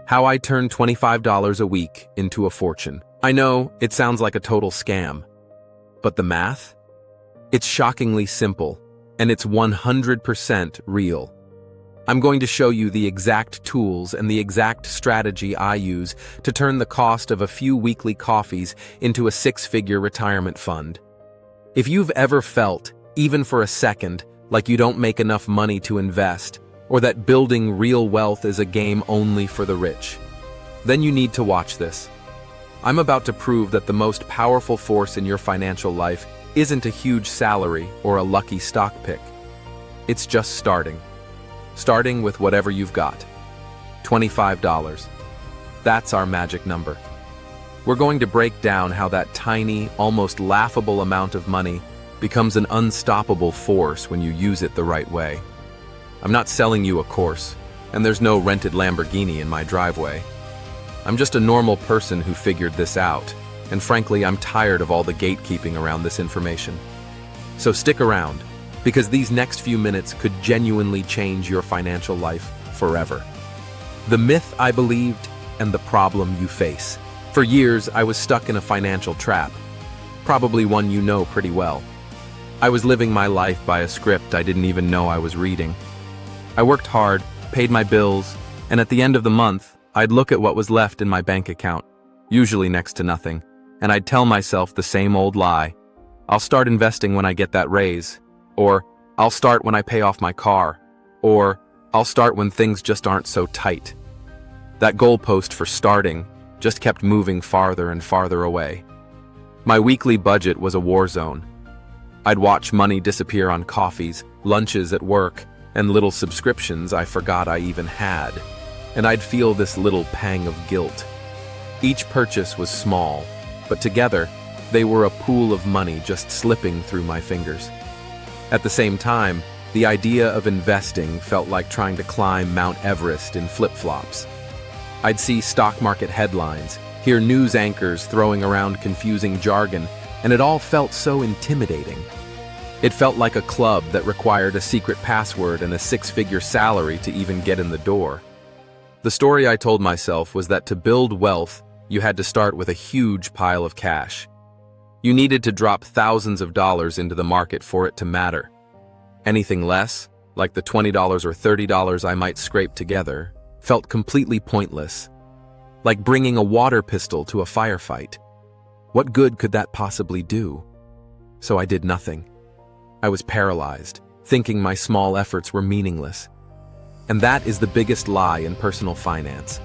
How I turned $25 a week into a fortune. I know it sounds like a total scam, but the math? It's shockingly simple, and it's 100% real. I'm going to show you the exact tools and the exact strategy I use to turn the cost of a few weekly coffees into a six-figure retirement fund. If you've ever felt, even for a second, like you don't make enough money to invest, or that building real wealth is a game only for the rich, then you need to watch this. I'm about to prove that the most powerful force in your financial life isn't a huge salary or a lucky stock pick. It's just starting. Starting with whatever you've got. $25. That's our magic number. We're going to break down how that tiny, almost laughable amount of money becomes an unstoppable force when you use it the right way. I'm not selling you a course, and there's no rented Lamborghini in my driveway. I'm just a normal person who figured this out, and frankly, I'm tired of all the gatekeeping around this information. So stick around, because these next few minutes could genuinely change your financial life forever. The myth I believed and the problem you face. For years, I was stuck in a financial trap, probably one you know pretty well. I was living my life by a script I didn't even know I was reading. I worked hard, paid my bills, and at the end of the month, I'd look at what was left in my bank account, usually next to nothing, and I'd tell myself the same old lie. I'll start investing when I get that raise, or I'll start when I pay off my car, or I'll start when things just aren't so tight. That goalpost for starting just kept moving farther and farther away. My weekly budget was a war zone. I'd watch money disappear on coffees, lunches at work, and little subscriptions I forgot I even had, and I'd feel this little pang of guilt. Each purchase was small, but together, they were a pool of money just slipping through my fingers. At the same time, the idea of investing felt like trying to climb Mount Everest in flip-flops. I'd see stock market headlines, hear news anchors throwing around confusing jargon, and it all felt so intimidating. It felt like a club that required a secret password and a six-figure salary to even get in the door. The story I told myself was that to build wealth, you had to start with a huge pile of cash. You needed to drop thousands of dollars into the market for it to matter. Anything less, like the $20 or $30 I might scrape together, felt completely pointless. Like bringing a water pistol to a firefight. What good could that possibly do? So I did nothing. I was paralyzed, thinking my small efforts were meaningless. And that is the biggest lie in personal finance.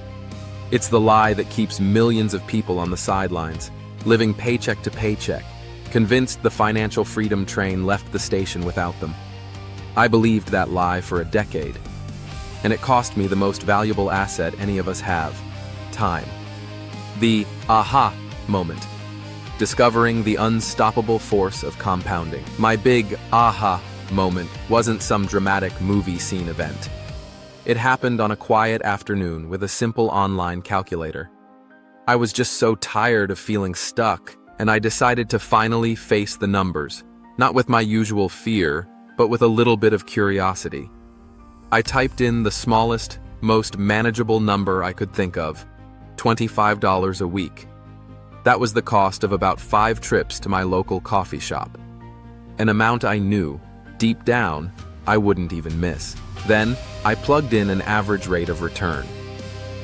It's the lie that keeps millions of people on the sidelines, living paycheck to paycheck, convinced the financial freedom train left the station without them. I believed that lie for a decade, and it cost me the most valuable asset any of us have: time. The aha moment. Discovering the unstoppable force of compounding. My big aha moment wasn't some dramatic movie scene event. It happened on a quiet afternoon with a simple online calculator. I was just so tired of feeling stuck, and I decided to finally face the numbers, not with my usual fear, but with a little bit of curiosity. I typed in the smallest, most manageable number I could think of: $25 a week. That was the cost of about 5 trips to my local coffee shop. An amount I knew, deep down, I wouldn't even miss. Then, I plugged in an average rate of return.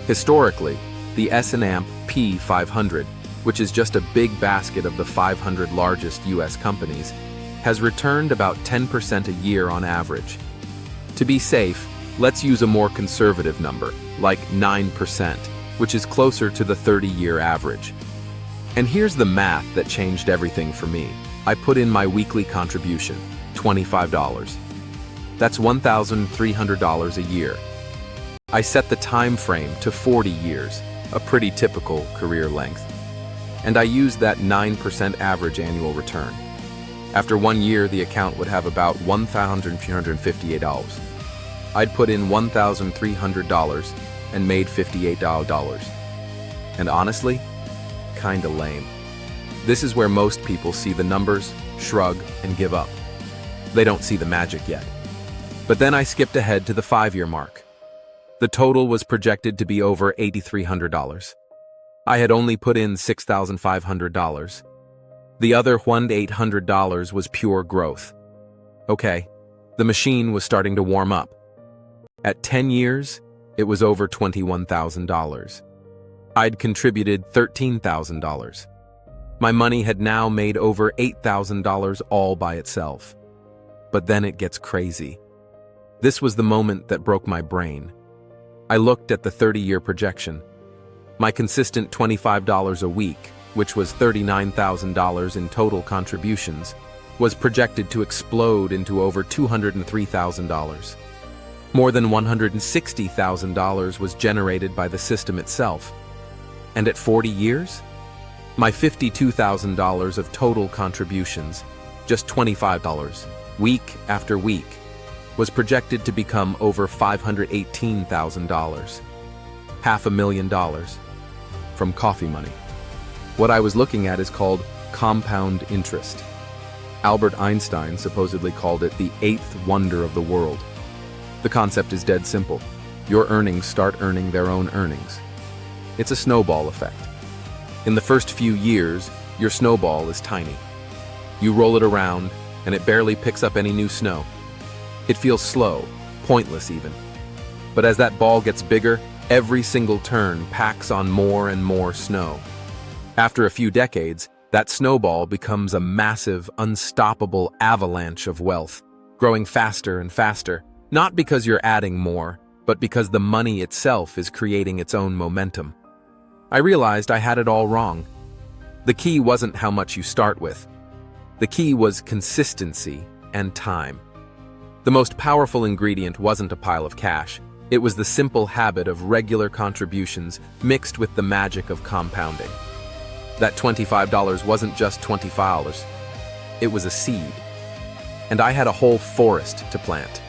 Historically, the S&P 500, which is just a big basket of the 500 largest US companies, has returned about 10% a year on average. To be safe, let's use a more conservative number, like 9%, which is closer to the 30-year average. And here's the math that changed everything for me. I put in my weekly contribution, $25. That's $1,300 a year. I set the time frame to 40 years, a pretty typical career length. And I used that 9% average annual return. After 1 year, the account would have about $1,358. I'd put in $1,300 and made $58. And honestly, kinda lame. This is where most people see the numbers, shrug, and give up. They don't see the magic yet. But then I skipped ahead to the 5-year mark. The total was projected to be over $8,300. I had only put in $6,500. The other $1,800 was pure growth. Okay, the machine was starting to warm up. At 10 years, it was over $21,000. I'd contributed $13,000. My money had now made over $8,000 all by itself. But then it gets crazy. This was the moment that broke my brain. I looked at the 30-year projection. My consistent $25 a week, which was $39,000 in total contributions, was projected to explode into over $203,000. More than $160,000 was generated by the system itself. And at 40 years, my $52,000 of total contributions, just $25, week after week, was projected to become over $518,000. $500,000 from coffee money. What I was looking at is called compound interest. Albert Einstein supposedly called it the eighth wonder of the world. The concept is dead simple. Your earnings start earning their own earnings. It's a snowball effect. In the first few years, your snowball is tiny. You roll it around, and it barely picks up any new snow. It feels slow, pointless even. But as that ball gets bigger, every single turn packs on more and more snow. After a few decades, that snowball becomes a massive, unstoppable avalanche of wealth, growing faster and faster, not because you're adding more, but because the money itself is creating its own momentum. I realized I had it all wrong. The key wasn't how much you start with. The key was consistency and time. The most powerful ingredient wasn't a pile of cash. It was the simple habit of regular contributions mixed with the magic of compounding. That $25 wasn't just $25. It was a seed. And I had a whole forest to plant.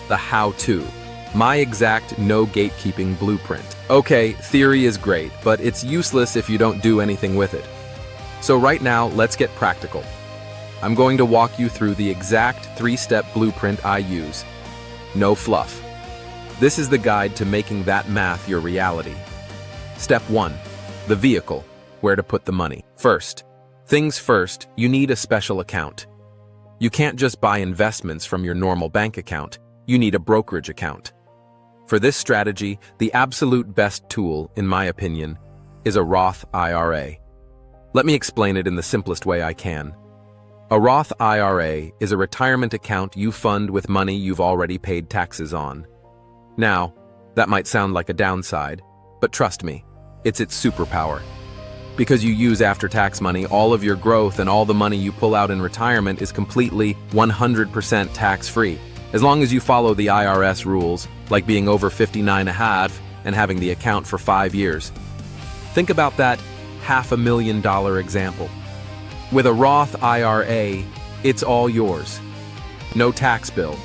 The how-to. My exact no gatekeeping blueprint. Okay, theory is great, but it's useless if you don't do anything with it. So right now, let's get practical. I'm going to walk you through the exact 3-step blueprint I use. No fluff. This is the guide to making that math your reality. Step 1. The vehicle. Where to put the money. First, things first, you need a special account. You can't just buy investments from your normal bank account. You need a brokerage account. For this strategy, the absolute best tool, in my opinion, is a Roth IRA. Let me explain it in the simplest way I can. A Roth IRA is a retirement account you fund with money you've already paid taxes on. Now, that might sound like a downside, but trust me, it's its superpower. Because you use after-tax money, all of your growth and all the money you pull out in retirement is completely 100% tax-free, as long as you follow the IRS rules, like being over 59.5 and having the account for 5 years. Think about that $500,000 example. With a Roth IRA, it's all yours. No tax bill.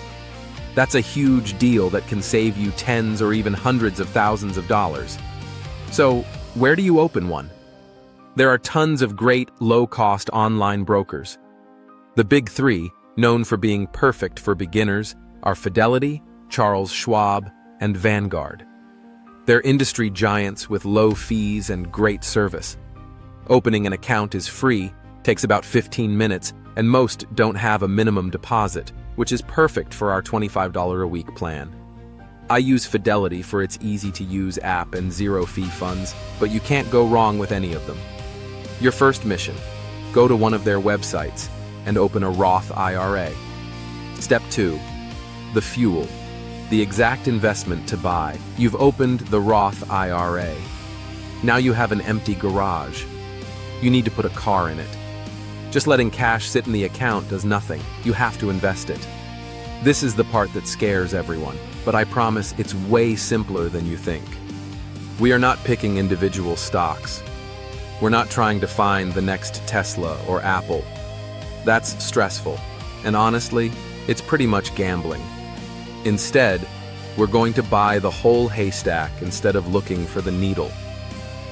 That's a huge deal that can save you tens or even hundreds of thousands of dollars. So, where do you open one? There are tons of great, low-cost online brokers. The big three, known for being perfect for beginners, are Fidelity, Charles Schwab, and Vanguard. They're industry giants with low fees and great service. Opening an account is free, takes about 15 minutes, and most don't have a minimum deposit, which is perfect for our $25 a week plan. I use Fidelity for its easy-to-use app and zero-fee funds, but you can't go wrong with any of them. Your first mission: go to one of their websites and open a Roth IRA. Step 2. The fuel. The exact investment to buy. You've opened the Roth IRA. Now you have an empty garage. You need to put a car in it. Just letting cash sit in the account does nothing. You have to invest it. This is the part that scares everyone, but I promise it's way simpler than you think. We are not picking individual stocks. We're not trying to find the next Tesla or Apple. That's stressful, and honestly, it's pretty much gambling. Instead, we're going to buy the whole haystack instead of looking for the needle.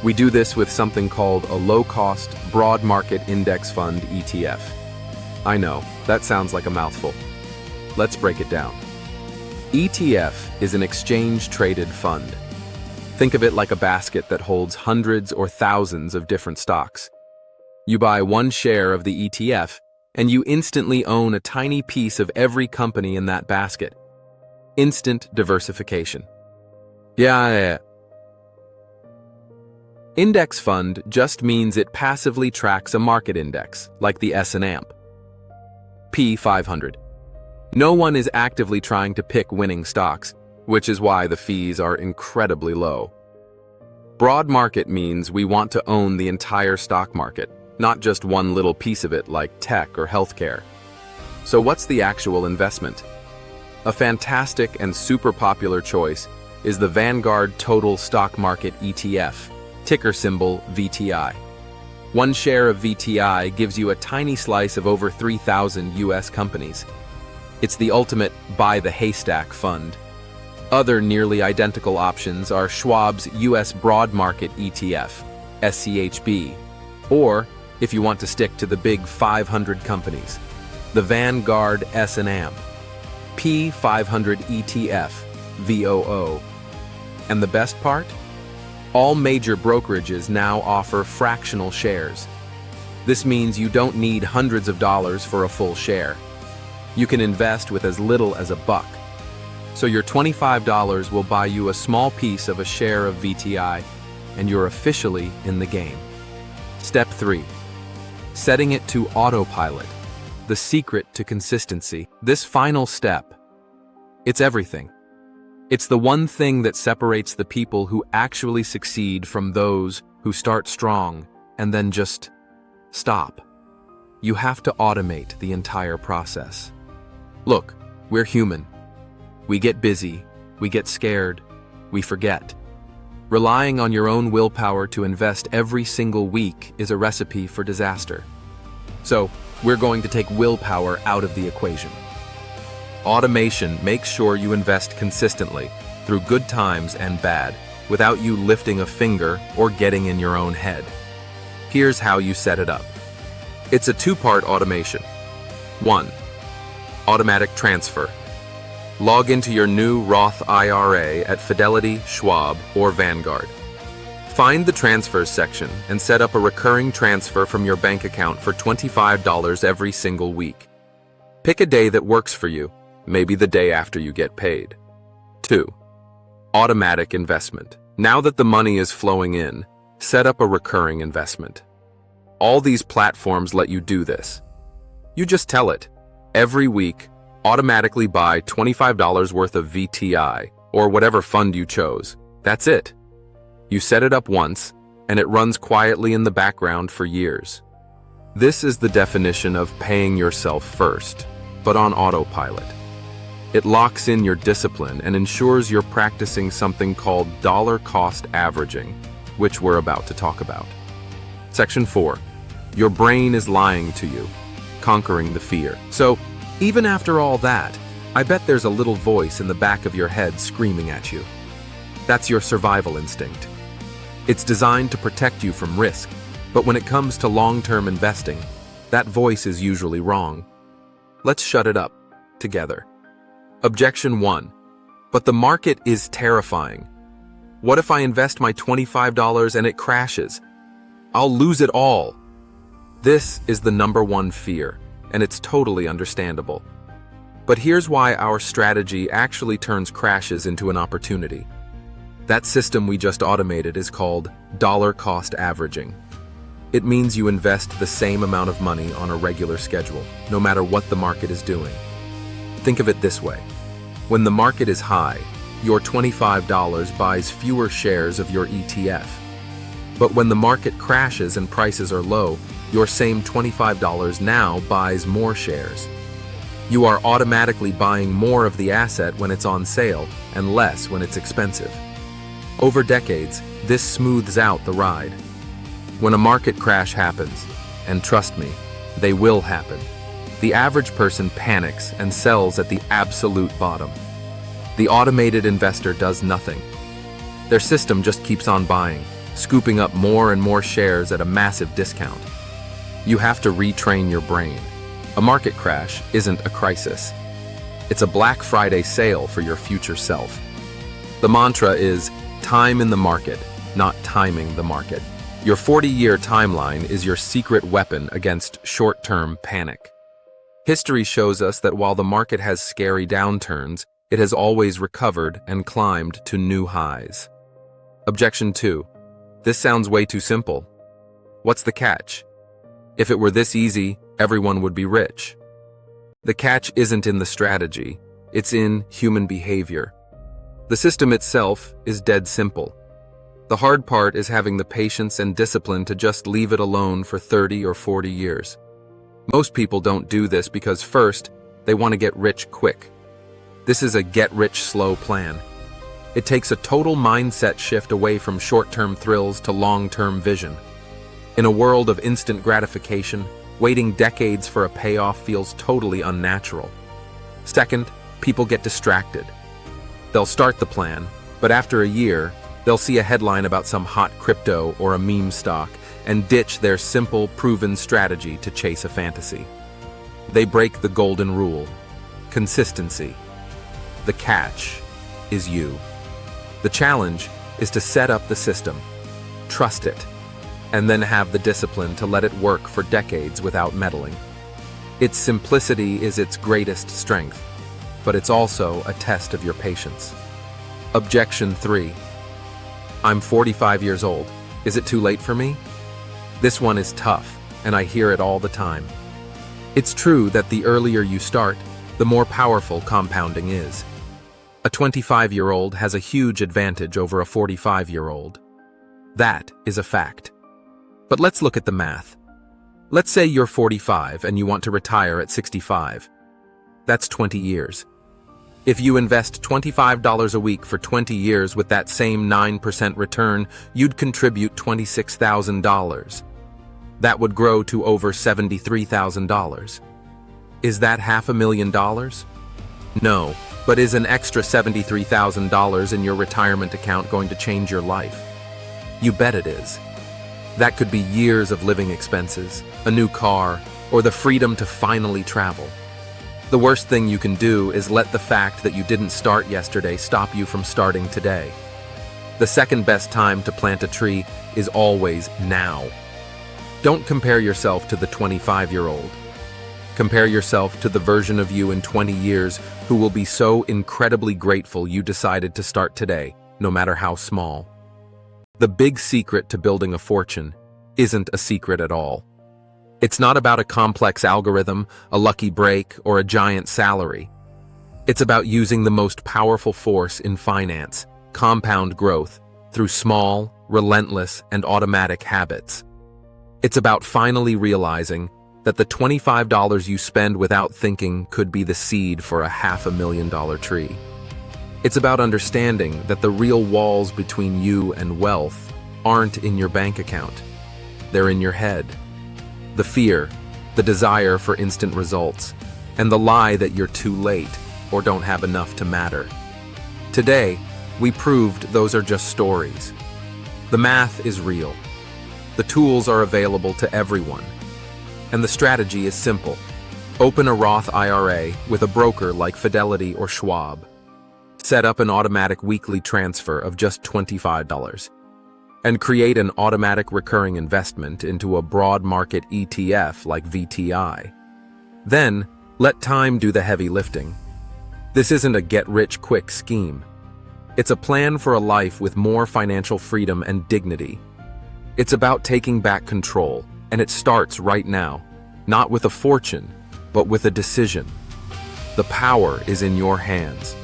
We do this with something called a low-cost, broad market index fund ETF. I know, that sounds like a mouthful. Let's break it down. ETF is an exchange-traded fund. Think of it like a basket that holds hundreds or thousands of different stocks. You buy one share of the ETF, and you instantly own a tiny piece of every company in that basket. Instant diversification. Yeah. Index fund just means it passively tracks a market index, like the S&P 500. No one is actively trying to pick winning stocks, which is why the fees are incredibly low. Broad market means we want to own the entire stock market, not just one little piece of it like tech or healthcare. So what's the actual investment? A fantastic and super popular choice is the Vanguard Total Stock Market ETF, ticker symbol VTI. One share of VTI gives you a tiny slice of over 3,000 US companies. It's the ultimate buy the haystack fund. Other nearly identical options are Schwab's US Broad Market ETF, SCHB, or, if you want to stick to the big 500 companies, the Vanguard S&P 500 ETF, VOO. And the best part? All major brokerages now offer fractional shares. This means you don't need hundreds of dollars for a full share. You can invest with as little as $1. So your $25 will buy you a small piece of a share of VTI, and you're officially in the game. Step 3. Setting it to autopilot. The secret to consistency. This final step, it's everything. It's the one thing that separates the people who actually succeed from those who start strong and then just stop. You have to automate the entire process. Look, we're human. We get busy, we get scared, we forget. Relying on your own willpower to invest every single week is a recipe for disaster. So, we're going to take willpower out of the equation. Automation makes sure you invest consistently, through good times and bad, without you lifting a finger or getting in your own head. Here's how you set it up. It's a two-part automation. 1. Automatic transfer. Log into your new Roth IRA at Fidelity, Schwab, or Vanguard. Find the transfers section and set up a recurring transfer from your bank account for $25 every single week. Pick a day that works for you, maybe the day after you get paid. 2. Automatic investment. Now that the money is flowing in, set up a recurring investment. All these platforms let you do this. You just tell it, every week, automatically buy $25 worth of VTI, or whatever fund you chose. That's it. You set it up once, and it runs quietly in the background for years. This is the definition of paying yourself first, but on autopilot. It locks in your discipline and ensures you're practicing something called dollar cost averaging, which we're about to talk about. Section 4. Your brain is lying to you, conquering the fear. So, even after all that, I bet there's a little voice in the back of your head screaming at you. That's your survival instinct. It's designed to protect you from risk, but when it comes to long-term investing, that voice is usually wrong. Let's shut it up, together. Objection 1. But the market is terrifying. What if I invest my $25 and it crashes? I'll lose it all. This is the #1 fear, and it's totally understandable. But here's why our strategy actually turns crashes into an opportunity. That system we just automated is called dollar cost averaging. It means you invest the same amount of money on a regular schedule, no matter what the market is doing. Think of it this way. When the market is high, your $25 buys fewer shares of your ETF. But when the market crashes and prices are low, your same $25 now buys more shares. You are automatically buying more of the asset when it's on sale and less when it's expensive. Over decades, this smooths out the ride. When a market crash happens, and trust me, they will happen, the average person panics and sells at the absolute bottom. The automated investor does nothing. Their system just keeps on buying, scooping up more and more shares at a massive discount. You have to retrain your brain. A market crash isn't a crisis. It's a Black Friday sale for your future self. The mantra is, time in the market, not timing the market. Your 40-year timeline is your secret weapon against short-term panic. History shows us that while the market has scary downturns, it has always recovered and climbed to new highs. Objection 2. This sounds way too simple. What's the catch? If it were this easy, everyone would be rich. The catch isn't in the strategy, it's in human behavior. The system itself is dead simple. The hard part is having the patience and discipline to just leave it alone for 30 or 40 years. Most people don't do this because first, they want to get rich quick. This is a get-rich-slow plan. It takes a total mindset shift away from short-term thrills to long-term vision. In a world of instant gratification, waiting decades for a payoff feels totally unnatural. Second, people get distracted. They'll start the plan, but after a year, they'll see a headline about some hot crypto or a meme stock and ditch their simple, proven strategy to chase a fantasy. They break the golden rule: consistency. The catch is you. The challenge is to set up the system, trust it, and then have the discipline to let it work for decades without meddling. Its simplicity is its greatest strength, but it's also a test of your patience. Objection 3. I'm 45 years old. Is it too late for me? This one is tough, and I hear it all the time. It's true that the earlier you start, the more powerful compounding is. A 25-year-old has a huge advantage over a 45-year-old. That is a fact. But let's look at the math. Let's say you're 45 and you want to retire at 65. That's 20 years. If you invest $25 a week for 20 years with that same 9% return, you'd contribute $26,000. That would grow to over $73,000. Is that $500,000? No, but is an extra $73,000 in your retirement account going to change your life? You bet it is. That could be years of living expenses, a new car, or the freedom to finally travel. The worst thing you can do is let the fact that you didn't start yesterday stop you from starting today. The second best time to plant a tree is always now. Don't compare yourself to the 25-year-old. Compare yourself to the version of you in 20 years who will be so incredibly grateful you decided to start today, no matter how small. The big secret to building a fortune isn't a secret at all. It's not about a complex algorithm, a lucky break, or a giant salary. It's about using the most powerful force in finance, compound growth, through small, relentless, and automatic habits. It's about finally realizing that the $25 you spend without thinking could be the seed for a $500,000 tree. It's about understanding that the real walls between you and wealth aren't in your bank account. They're in your head. The fear, the desire for instant results, and the lie that you're too late or don't have enough to matter. Today, we proved those are just stories. The math is real. The tools are available to everyone. And the strategy is simple. Open a Roth IRA with a broker like Fidelity or Schwab. Set up an automatic weekly transfer of just $25. And create an automatic recurring investment into a broad market ETF like VTI. Then, let time do the heavy lifting. This isn't a get-rich-quick scheme. It's a plan for a life with more financial freedom and dignity. It's about taking back control, and it starts right now, not with a fortune, but with a decision. The power is in your hands.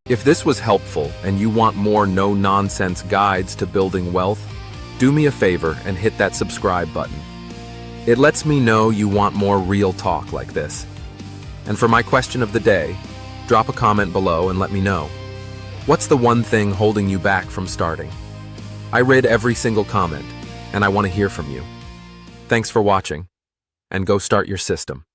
If this was helpful and you want more no-nonsense guides to building wealth, do me a favor and hit that subscribe button. It lets me know you want more real talk like this. And for my question of the day, drop a comment below and let me know. What's the one thing holding you back from starting? I read every single comment, and I want to hear from you. Thanks for watching, and go start your system.